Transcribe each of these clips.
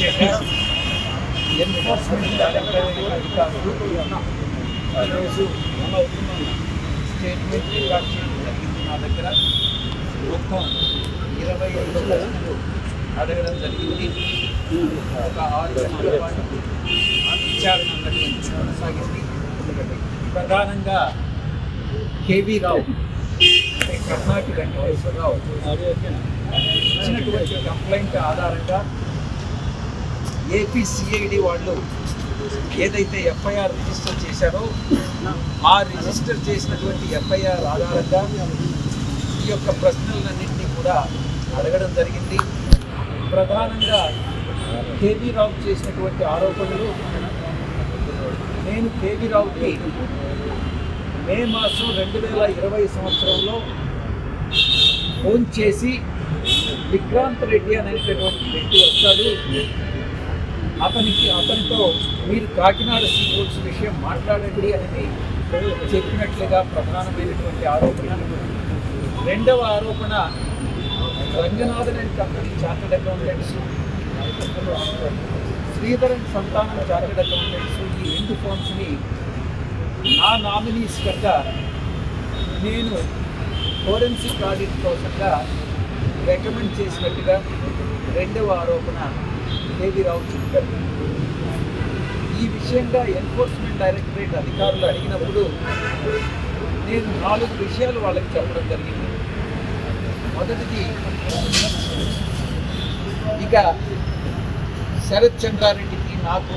విషయంగా enforcement directorate అధికారులు ఈరోజు స్టేట్మెంట్ రికార్డ్ చేయడం జరిగింది. నా దగ్గర మొత్తం 25 ప్రశ్నలు అడగడం జరిగింది. ఒక 6 గంటల పాటు విచారణ అన్నటువంటి కొనసాగింది. ప్రధానంగా కేవీ రావు అంటే కర్ణాటక వెంకటేశ్వరరావు ఇచ్చినటువంటి కంప్లైంట్ ఆధారంగా ఏపీసీఐడి వాళ్ళు ఏదైతే ఎఫ్ఐఆర్ రిజిస్టర్ చేశారో ఆ రిజిస్టర్ చేసినటువంటి ఎఫ్ఐఆర్ ఆధారంగా ఈ యొక్క ప్రశ్నలన్నింటినీ కూడా అడగడం జరిగింది. ప్రధానంగా కేవీ రావు చేసినటువంటి ఆరోపణలు, నేను కేవీ రావుకి మే మాసం 2020 సంవత్సరంలో ఫోన్ చేసి విక్రాంత్ రెడ్డి అనేటటువంటి వ్యక్తి వస్తాడు, అతనితో మీరు కాకినాడ సీ ఫుడ్స్ విషయం మాట్లాడండి అని చెప్పినట్లుగా ప్రధానమైనటువంటి ఆరోపణ. రెండవ ఆరోపణ, Ranganathan and company chartered accountants, Sridharan సంతానం చార్టెడ్ అకౌంటెంట్స్ ఈ 2 ఫోన్స్ని నా నామినీస్ కట్ట నేను ఫోరెన్సిక్ ఆడిట్ కోసంగా రికమెండ్ చేసినట్టుగా రెండవ ఆరోపణ కేవీ రావు చెప్పారు. ఈ విషయంగా ఎన్ఫోర్స్మెంట్ డైరెక్టరేట్ అధికారులు అడిగినప్పుడు నేను 4 విషయాలు వాళ్ళకి చెప్పడం జరిగింది. మొదటిది, ఇక శరత్ చంద్రారెడ్డికి నాకు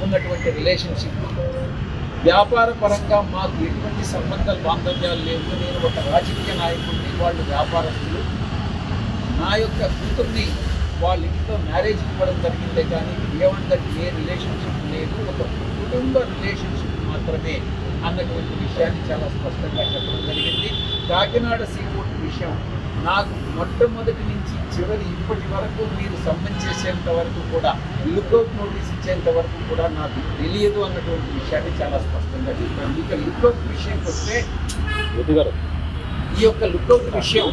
ఉన్నటువంటి రిలేషన్షిప్, వ్యాపార పరంగా మాకు ఎటువంటి సంబంధాలు బాంధవ్యాలు లేవు. నేను ఒక రాజకీయ నాయకుడిని, వాళ్ళు వ్యాపారస్తులు. నా యొక్క కూతుర్ని వాళ్ళ ఇంట్లో మ్యారేజ్ ఇవ్వడం జరిగిందే కానీ ఏమంటే ఏ రిలేషన్షిప్ లేదు, ఒక కుటుంబ రిలేషన్షిప్ మాత్రమే అన్నటువంటి విషయాన్ని చాలా స్పష్టంగా చెప్పడం జరిగింది. కాకినాడ సీ ఫుడ్ విషయం నాకు మొట్టమొదటి నుంచి ఇప్పటి వరకు మీరు సమ్మన్ చేసేంత వరకు కూడా, లుక్అవుట్ నోటీస్ ఇచ్చేంత వరకు కూడా నాకు తెలియదు అన్నటువంటి విషయాన్ని చాలా స్పష్టంగా చెప్పాను. ఇక లుక్అవుట్ విషయంకి వస్తే, ఈ యొక్క లుక్అవుట్ విషయం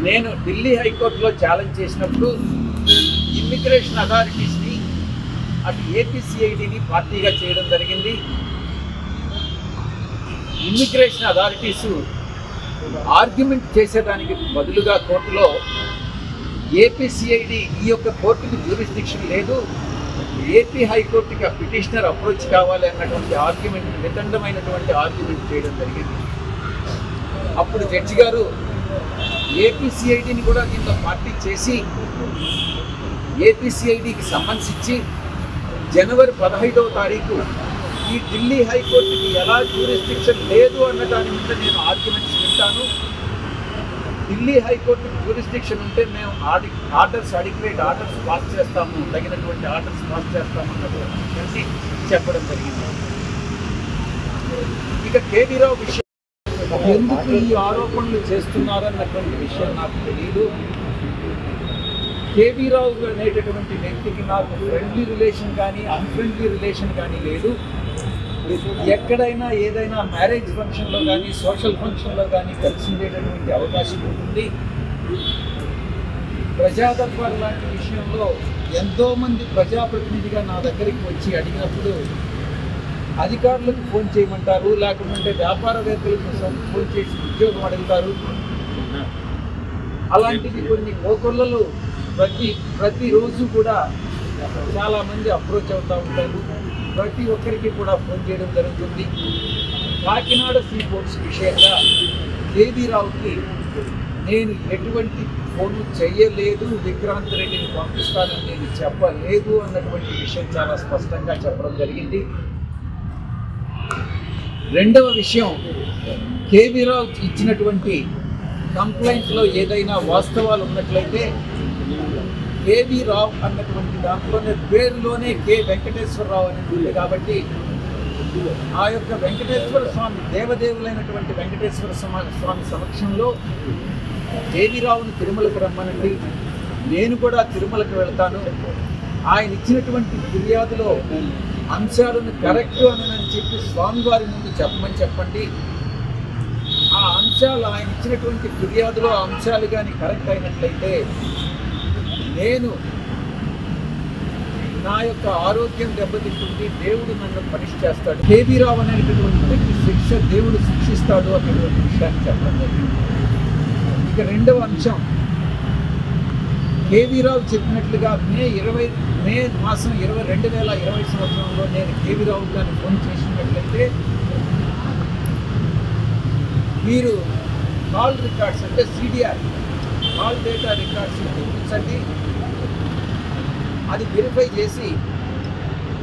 నేను ఢిల్లీ హైకోర్టులో ఛాలెంజ్ చేసినప్పుడు ఇమ్మిగ్రేషన్ అథారిటీస్ని అటు ఏపీసీఐడిని పార్టీగా చేయడం జరిగింది. ఇమ్మిగ్రేషన్ అథారిటీసు ఆర్గ్యుమెంట్ చేసేదానికి బదులుగా కోర్టులో ఏపీసీఐడి ఈ యొక్క కోర్టుకి జ్యూరిస్డిక్షన్ లేదు, ఏపీ హైకోర్టుకి ఆ పిటిషనర్ అప్రోచ్ కావాలి అన్నటువంటి ఆర్గ్యుమెంట్, వితండమైనటువంటి ఆర్గ్యుమెంట్ చేయడం జరిగింది. అప్పుడు జడ్జి గారు ఏపీసీఐడిని కూడా దీంట్లో పార్టీ చేసి ఏపీసీఐడికి సమ్మన్స్ ఇచ్చి జనవరి 15వ తారీఖు ఈ ఢిల్లీ హైకోర్టుకి ఎలా జ్యూరిస్డిక్షన్ లేదు అన్న దాని మీద నేను ఆర్గ్యుమెంట్స్ వింటాను, ఢిల్లీ హైకోర్టుకి జ్యూరిస్డిక్షన్ ఉంటే మేము అడిక్వేట్ ఆర్డర్స్ పాస్ చేస్తాము, తగినటువంటి ఆర్డర్స్ పాస్ చేస్తాము అన్నటువంటి విషయాన్ని చెప్పడం జరిగింది. ఇక కేవీ రావు విషయం, ఎందుకు ఈ ఆరోపణలు చేస్తున్నారన్నటువంటి విషయం నాకు తెలియదు. కేవీ రావు అనేటటువంటి వ్యక్తికి నాకు ఫ్రెండ్లీ రిలేషన్ కానీ అన్ఫ్రెండ్లీ రిలేషన్ కానీ లేదు. ఎక్కడైనా ఏదైనా మ్యారేజ్ ఫంక్షన్లో కానీ సోషల్ ఫంక్షన్లో కానీ కలిసి ఉండేటటువంటి అవకాశం ఉంటుంది. ప్రజాదర్బార్ లాంటి విషయంలో ఎంతోమంది ప్రజాప్రతినిధిగా నా దగ్గరికి వచ్చి అడిగినప్పుడు అధికారులకు ఫోన్ చేయమంటారు, లేకుంటే వ్యాపారవేత్తలకు ఫోన్ చేసి ఉద్యోగం అడుగుతారు. అలాంటివి కొన్ని కోకొల్లలు ప్రతిరోజు కూడా చాలామంది అప్రోచ్ అవుతూ ఉంటారు. ప్రతి ఒక్కరికి కూడా ఫోన్ చేయడం జరుగుతుంది. కాకినాడ సీ ఫుడ్స్ విషయంగా కేవీ రావుకి నేను ఎటువంటి ఫోను చేయలేదు, విక్రాంత్ రెడ్డిని పంపిస్తానని నేను చెప్పలేదు అన్నటువంటి విషయం చాలా స్పష్టంగా చెప్పడం జరిగింది. రెండవ విషయం, కేవీ రావు ఇచ్చినటువంటి కంప్లైంట్లో ఏదైనా వాస్తవాలు ఉన్నట్లయితే కేవీ రావు అన్నటువంటి దాంట్లోనే పేరులోనే కె వెంకటేశ్వరరావు అని ఉంది కాబట్టి ఆ యొక్క వెంకటేశ్వర స్వామి దేవదేవులైనటువంటి వెంకటేశ్వర స్వామి సమక్షంలో కేవీ రావుని తిరుమలకు రమ్మనండి, నేను కూడా తిరుమలకు వెళ్తాను, ఆయన ఇచ్చినటువంటి ఫిర్యాదులో అంశాలను కరెక్ట్ అని చెప్పి స్వామివారి ముందు చెప్పమని చెప్పండి. ఆ అంశాలు ఆయన ఇచ్చినటువంటి ఫిర్యాదులో అంశాలు కానీ కరెక్ట్ అయినట్లయితే నేను నా యొక్క ఆరోగ్యం దెబ్బతింటుంది, దేవుడు నన్ను పనిష్ చేస్తాడు, కేవీ రావు అనేటటువంటి వ్యక్తి శిక్ష దేవుడు శిక్షిస్తాడు అనేటువంటి విషయాన్ని చెప్పడం జరిగింది. ఇక రెండవ అంశం, కేవీ రావు చెప్పినట్లుగా మే మాసం 2020 సంవత్సరంలో నేను కేవీ రావు గారిని ఫోన్ చేసినట్లయితే మీరు కాల్ రికార్డ్స్ అంటే సిడిఆర్ కాల్ డేటా రికార్డ్స్ చూపించండి, అది వెరిఫై చేసి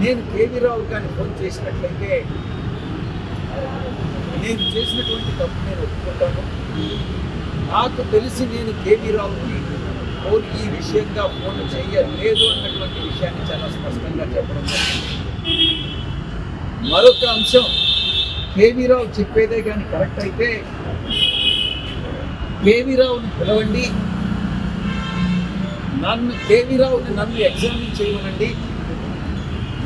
నేను కేవీ రావు గారిని ఫోన్ చేసినట్లయితే నేను చేసినటువంటి తప్పు నేను ఒప్పుకుంటాను. నాకు తెలిసి నేను కేవీ రావుకి ఫోన్ ఈ విషయంగా ఫోన్ చేయలేదు అన్నటువంటి విషయాన్ని చాలా స్పష్టంగా చెప్పడం జరిగింది. మరొక అంశం, కేవీ రావు చెప్పేదే కానీ కరెక్ట్ అయితే కేవీ రావుని పిలవండి, కేవీ రావుని నన్ను ఎగ్జామిన్ చేయమనండి,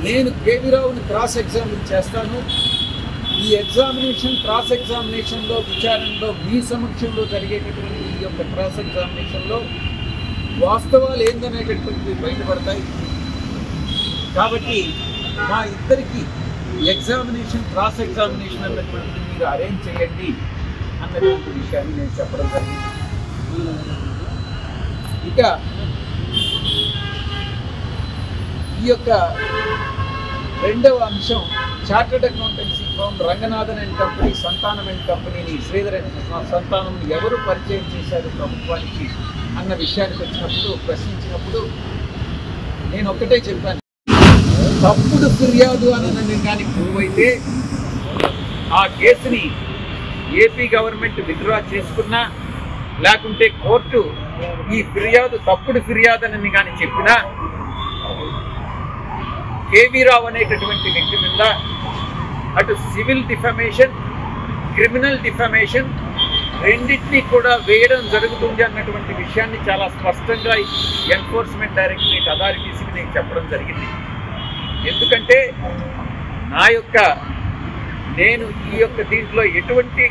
నేను కేవీ రావుని క్రాస్ ఎగ్జామిన్ చేస్తాను. ఈ క్రాస్ ఎగ్జామినేషన్లో విచారణలో మీ సమక్షంలో జరిగేటటువంటి ఈ యొక్క క్రాస్ ఎగ్జామినేషన్లో వాస్తవాలు ఏందనేటటువంటివి బయటపడతాయి. కాబట్టి మా ఇద్దరికి క్రాస్ ఎగ్జామినేషన్ అన్నటువంటిది మీరు అరేంజ్ చేయండి అన్నటువంటి విషయాన్ని నేను చెప్పడం జరిగింది. ఇక ఈ యొక్క రెండవ అంశం, chartered accountancy firm Ranganathan and company, Santhanam and కంపెనీని, శ్రీధర్ సంతానం ఎవరు పరిచయం చేశారు ప్రభుత్వానికి అన్న విషయానికి ప్రశ్నించినప్పుడు నేను ఒక్కటే చెప్పాను, తప్పుడు ఫిర్యాదు అని కానీ ప్రూవ్ అయితే ఆ కేసుని ఏపీ గవర్నమెంట్ విత్డ్రా చేసుకున్నా, లేకుంటే కోర్టు ఈ తప్పుడు ఫిర్యాదు అని కానీ చెప్పినా కేవీ రావు అనేటటువంటి వ్యక్తి మీద అటు సివిల్ డిఫమేషన్, క్రిమినల్ డిఫమేషన్ రెండింటినీ కూడా వేయడం జరుగుతుంది అన్నటువంటి విషయాన్ని చాలా స్పష్టంగా ఎన్ఫోర్స్మెంట్ డైరెక్టరేట్ అథారిటీస్కి నేను చెప్పడం జరిగింది. ఎందుకంటే నేను ఈ యొక్క దీంట్లో ఎటువంటి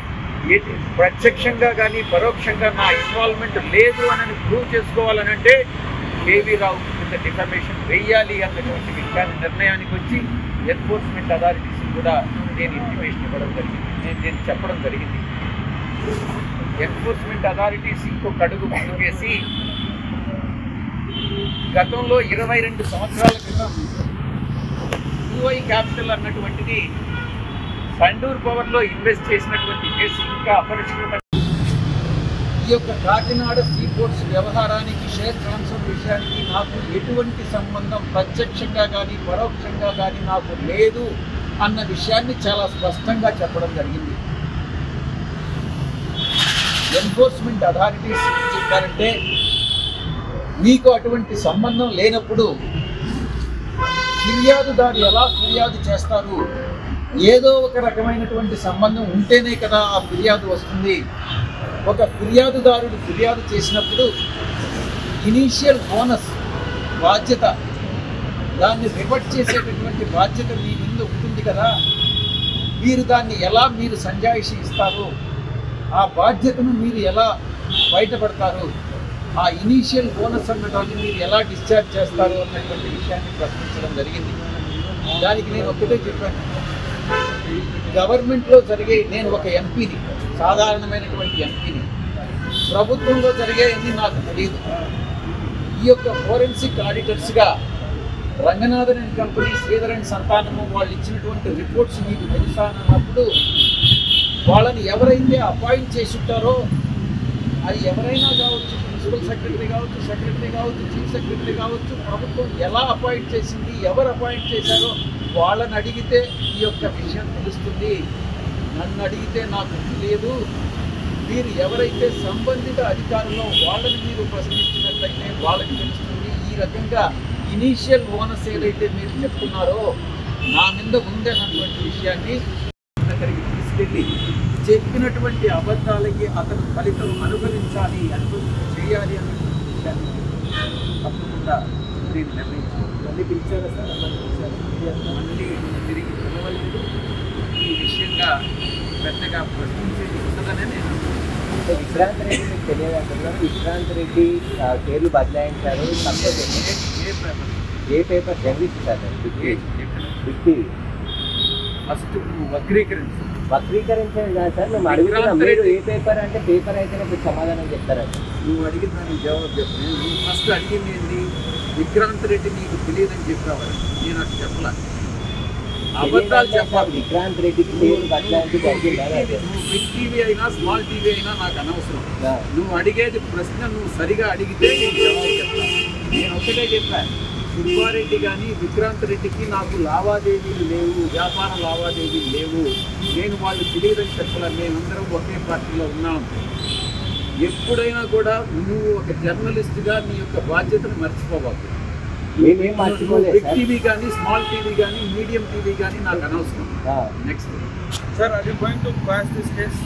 ప్రత్యక్షంగా కానీ పరోక్షంగా నా ఇన్వాల్వ్మెంట్ లేదు అని ప్రూవ్ చేసుకోవాలనంటే కేవీ రావు కింద డిఫమేషన్ వేయాలి అన్నటువంటి విషయాన్ని నిర్ణయానికి వచ్చి ఎన్ఫోర్స్మెంట్ అథారిటీస్ కూడా నేను ఇంటిమేషన్ ఇవ్వడం జరిగింది, నేను చెప్పడం జరిగింది. ఎన్ఫోర్స్మెంట్ అథారిటీస్ ఇంకొక అడుగు ముందుకేసి గతంలో 22 సంవత్సరాల క్రితం యూఐ క్యాపిటల్ అన్నటువంటిది సండూర్ పవర్లో ఇన్వెస్ట్ చేసినటువంటి కేసు ఇంకా అపరిష్కృత. ఈ యొక్క కాకినాడ సీపోర్ట్స్ వ్యవహారానికి, షేర్ ట్రాన్స్ఫర్ విషయానికి నాకు ఎటువంటి సంబంధం ప్రత్యక్షంగా కానీ పరోక్షంగా కానీ నాకు లేదు అన్న విషయాన్ని చాలా స్పష్టంగా చెప్పడం జరిగింది. ఎన్ఫోర్స్మెంట్ అథారిటీస్ చెప్పారంటే మీకు అటువంటి సంబంధం లేనప్పుడు ఫిర్యాదుదారు ఎలా ఫిర్యాదు చేస్తారు? ఏదో ఒక రకమైనటువంటి సంబంధం ఉంటేనే కదా ఆ ఫిర్యాదు వస్తుంది. ఒక ఫిర్యాదుదారుడు ఫిర్యాదు చేసినప్పుడు ఇనీషియల్ బోనస్ బాధ్యత, దాన్ని రివర్ట్ చేసేటటువంటి బాధ్యత మీ మీద ఉంటుంది కదా. మీరు దాన్ని ఎలా సంజాయిషి ఇస్తారు? ఆ బాధ్యతను మీరు ఎలా బయటపడతారు? ఆ ఇనీషియల్ బోనస్ అన్నదాన్ని మీరు ఎలా డిశ్చార్జ్ చేస్తారు అన్నటువంటి విషయాన్ని ప్రశ్నించడం జరిగింది. దానికి నేను ఒక్కటే చెప్పాను, గవర్నమెంట్లో నేను ఒక ఎంపీని, సాధారణమైనటువంటి ఎంపీని, ప్రభుత్వంలో జరిగేవన్నీ నాకు తెలియదు. ఈ యొక్క ఫోరెన్సిక్ ఆడిటర్స్గా Ranganathan and company, Sridhar and Santhanam వాళ్ళు ఇచ్చినటువంటి రిపోర్ట్స్ మీకు తెలుసా అన్నప్పుడు వాళ్ళని ఎవరైతే అపాయింట్ చేసి ఉంటారో అది ఎవరైనా కావచ్చు, ప్రిన్సిపల్ సెక్రటరీ కావచ్చు, చీఫ్ సెక్రటరీ కావచ్చు, ప్రభుత్వం ఎలా అపాయింట్ చేసింది, ఎవరు అపాయింట్ చేశారో వాళ్ళని అడిగితే ఈ యొక్క విషయం తెలుస్తుంది. నన్ను అడిగితే నాకు తెలియదు. మీరు ఎవరైతే సంబంధిత అధికారుల్లో వాళ్ళని మీరు ప్రశ్నించినట్లయితే వాళ్ళకి తెలుస్తుంది. ఈ రకంగా ఇనీషియల్ బోనస్ ఏదైతే మీరు చెప్తున్నారో నా మీద ఉందన్నటువంటి విషయాన్ని అక్కడికి తీసుకెళ్ళి చెప్పినటువంటి అబద్ధాలకి అతను ఫలితం అనుభవించాలి, చేయాలి అన్నటువంటి విషయాన్ని తప్పకుండా నేను నిర్ణయించాను. మళ్ళీ పిలిచారా సార్? మళ్ళీ తిరిగి పిలవలేదు. ఈ విషయంగా పెద్దగా ప్రశ్నించేది ఉండదనే నేను విశ్రాంత్ రెడ్డి మీకు తెలియదు అంటున్నారు. విశ్రాంత్ రెడ్డి పేర్లు బదలాయించారు, తప్పదు. ఏ పేపర్ ఏ పేపర్ చదివిస్తారు బిగ్ టీవీ ఫస్ట్ వక్రీకరించు. వక్రీకరించేది కాదు సార్, మేము అడుగుతున్నాం మీరు ఏ పేపర్ అంటే పేపర్ అయితేనే మీరు సమాధానం చెప్తారండి. నువ్వు అడిగిన దానికి జవాబు చెప్పను. నువ్వు ఫస్ట్ అడిగింది ఏంటి? విక్రాంత్ రెడ్డి నీకు తెలియదని చెప్పావు. నేను అట్లా చెప్పలా, అబద్ధాలు చెప్పాలి. విక్రాంత్ రెడ్డికి పేరు బట్లాంటి నువ్వు బిగ్ టీవీ అయినా స్మాల్ టీవీ అయినా నాకు అనవసరం. నువ్వు అడిగేది ప్రశ్న నువ్వు సరిగా అడిగితే నేను జవాబు చెప్తాను. నేను ఒకటే చెప్పాను, సుబ్బారెడ్డి కానీ విక్రాంత్ రెడ్డికి నాకు లావాదేవీలు లేవు, వ్యాపార లావాదేవీలు లేవు. నేను వాళ్ళు తెలియదని చెప్పాలి. మేమందరం ఒకే పార్టీలో ఉన్నాం. ఎప్పుడైనా కూడా నువ్వు ఒక జర్నలిస్ట్గా నీ యొక్క బాధ్యతను మర్చిపోవాలి. బిగ్ టీవీ కానీ స్మాల్ టీవీ కానీ మీడియం టీవీ కానీ నాకు అనవసరం. Next sir, are you going to quash this case?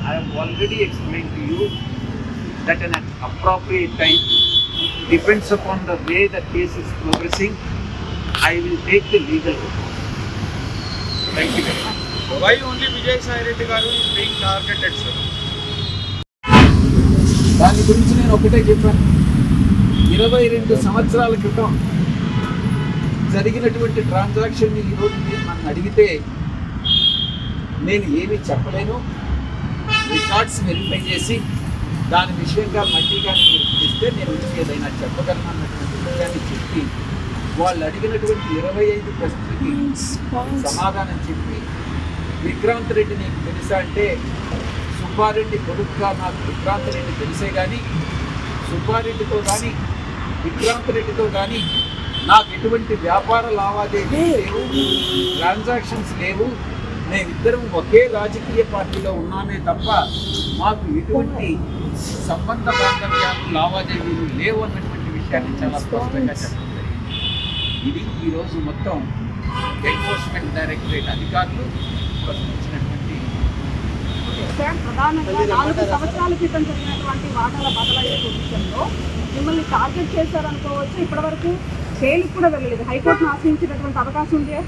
I have already explained to you that an appropriate time depends upon the way the case is progressing. I will take the legal route. Thank you very much. Why only Vijay Sai Reddy garu is being targeted, sir? దాని గురించి నేను ఒకటే చెప్పాను. 22 సంవత్సరాల క్రితం జరిగినటువంటి ట్రాన్సాక్షన్ని ఈరోజు మీరు నన్ను అడిగితే నేను ఏమీ చెప్పలేను. రికార్డ్స్ వెరిఫై చేసి దాని విషయంగా మట్టిగా మీరు పిలిస్తే నేను ఏదైనా చెప్పగలను అన్నటువంటి విషయాన్ని చెప్పి వాళ్ళు అడిగినటువంటి 25 ప్రశ్నలకి సమాధానం చెప్పి, విక్రాంత్ రెడ్డి నీకు తెలుసా అంటే సుబ్బారెడ్డి కొడుకుగా నాకు విక్రాంత్ రెడ్డి తెలిసే కానీ సుబ్బారెడ్డితో కానీ విక్రాంత్ రెడ్డితో కానీ నాకు ఎటువంటి వ్యాపార లావాదేవీలు లేవు, ట్రాన్సాక్షన్స్ లేవు. మేమిద్దరం ఒకే రాజకీయ పార్టీలో ఉన్నామే తప్ప మాకు ఎటువంటి సంబంధ బాంధవ్యాలు లావాదేవీలు లేవు అన్నటువంటి విషయాన్ని చాలా స్పష్టంగా చెప్పడం జరిగింది. ఇది ఈరోజు మొత్తం ఎన్ఫోర్స్మెంట్ డైరెక్టరేట్ అధికారులు ప్రశ్నించినటువంటి ప్రధానంగా 4 సంవత్సరాల క్రితం జరిగినటువంటి వాటాల బదలాయింపు విషయంలో మిమ్మల్ని టార్గెట్ చేశారనుకోవచ్చు. ఇప్పటివరకు జైలుకు కూడా వెళ్ళలేదు. హైకోర్టును ఆశ్రయించినటువంటి అవకాశం ఉంది.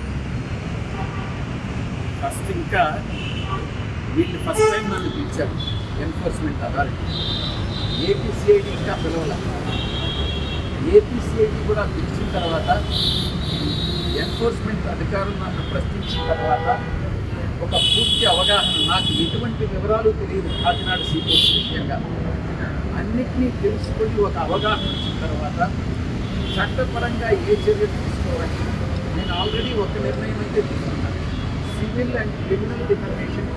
ఫస్ట్ ఇంకా వీళ్ళు ఫస్ట్ టైం నన్ను పిలిచారు ఎన్ఫోర్స్మెంట్ అథారిటీ. ఏపీసీఐడి ఇంకా పిలవాల. ఏపీసీఐడి కూడా పిలిచిన తర్వాత ఎన్ఫోర్స్మెంట్ అధికారులు నన్ను ప్రశ్నించిన తర్వాత ఒక పూర్తి అవగాహన, నాకు ఎటువంటి వివరాలు తెలియదు కాకినాడ సీపోర్ట్ విషయంగా, అన్నిటినీ తెలుసుకొని ఒక అవగాహన వచ్చిన తర్వాత చట్టపరంగా ఏ చర్యలు తీసుకోవాలి నేను ఆల్రెడీ ఒక నిర్ణయం అయితే తీసుకున్నాను. Civil and criminal defamation